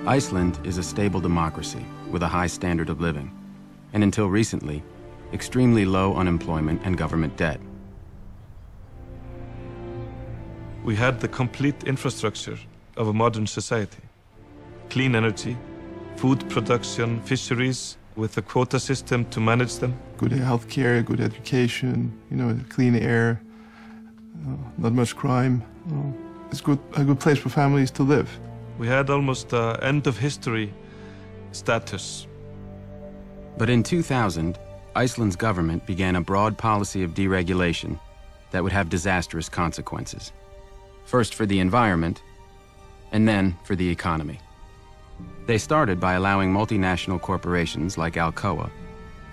Iceland is a stable democracy with a high standard of living, and until recently, extremely low unemployment and government debt. We had the complete infrastructure of a modern society. Clean energy, food production, fisheries, with a quota system to manage them. Good health care, good education, clean air, not much crime. It's a good place for families to live. We had almost end of history status. But in 2000, Iceland's government began a broad policy of deregulation that would have disastrous consequences. First for the environment, and then for the economy. They started by allowing multinational corporations like Alcoa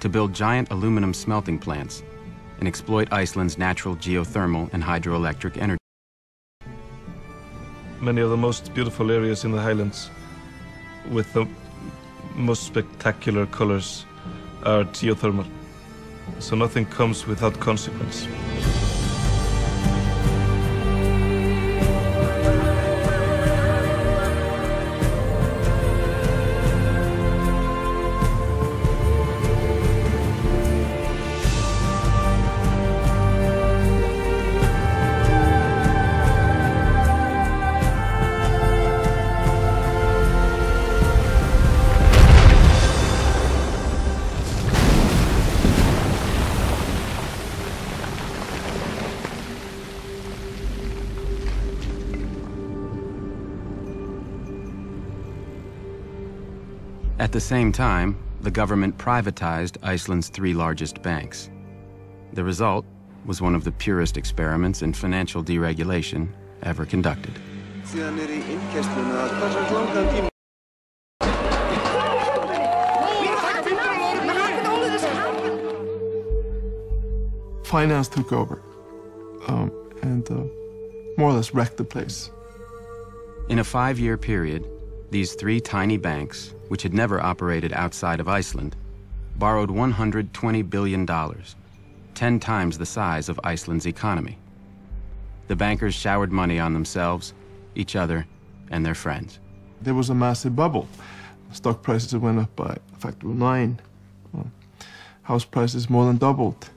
to build giant aluminum smelting plants and exploit Iceland's natural geothermal and hydroelectric energy. Many of the most beautiful areas in the highlands with the most spectacular colors are geothermal. So nothing comes without consequence. At the same time, the government privatized Iceland's 3 largest banks. The result was one of the purest experiments in financial deregulation ever conducted. Finance took over and more or less wrecked the place. In a 5-year period, these 3 tiny banks, which had never operated outside of Iceland, borrowed $120 billion, 10 times the size of Iceland's economy. The bankers showered money on themselves, each other, and their friends. There was a massive bubble. Stock prices went up by a factor of 9. House prices more than doubled.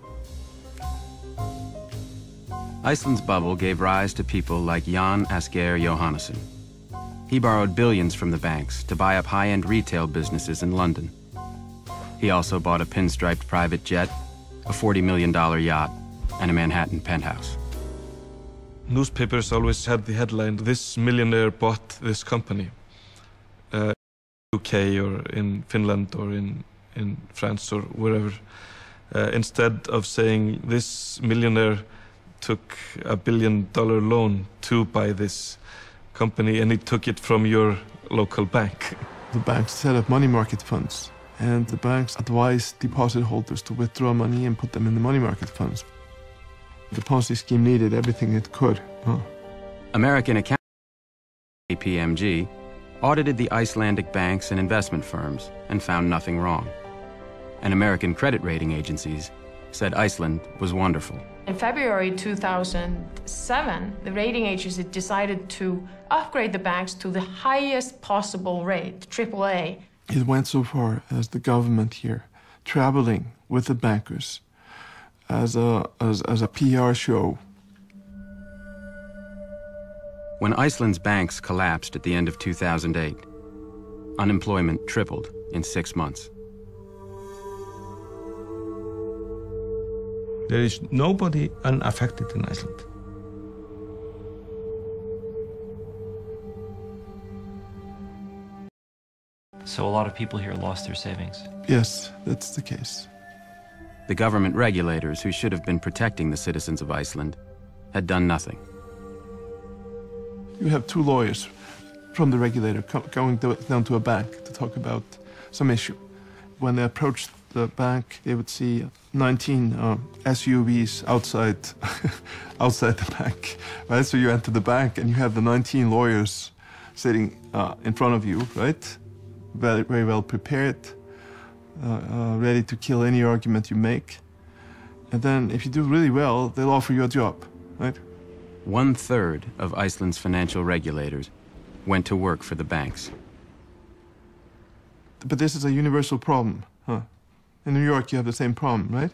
Iceland's bubble gave rise to people like Jan Asgeir Jóhannesson. He borrowed billions from the banks to buy up high-end retail businesses in London. He also bought a pinstriped private jet, a $40 million yacht, and a Manhattan penthouse. Newspapers always had the headline, "This millionaire bought this company." UK or in Finland or in France or wherever. Instead of saying, "This millionaire took $1 billion loan to buy this company and he took it from your local bank." The banks set up money market funds, and the banks advised deposit holders to withdraw money and put them in the money market funds. The Ponzi scheme needed everything it could. American accounting KPMG audited the Icelandic banks and investment firms and found nothing wrong. And American credit rating agencies said Iceland was wonderful. In February 2007, the rating agency decided to upgrade the banks to the highest possible rate, AAA. It went so far as the government here traveling with the bankers as a PR show. When Iceland's banks collapsed at the end of 2008, unemployment tripled in 6 months. There is nobody unaffected in Iceland. So a lot of people here lost their savings. Yes, that's the case. The government regulators who should have been protecting the citizens of Iceland had done nothing. You have 2 lawyers from the regulator going down to a bank to talk about some issue. When they approached the bank, they would see 19 SUVs outside the bank. Right? So you enter the bank and you have the 19 lawyers sitting in front of you, right? Very, very well prepared, ready to kill any argument you make. And then if you do really well, they'll offer you a job, right? 1/3 of Iceland's financial regulators went to work for the banks. But this is a universal problem, huh? In New York, you have the same problem, right?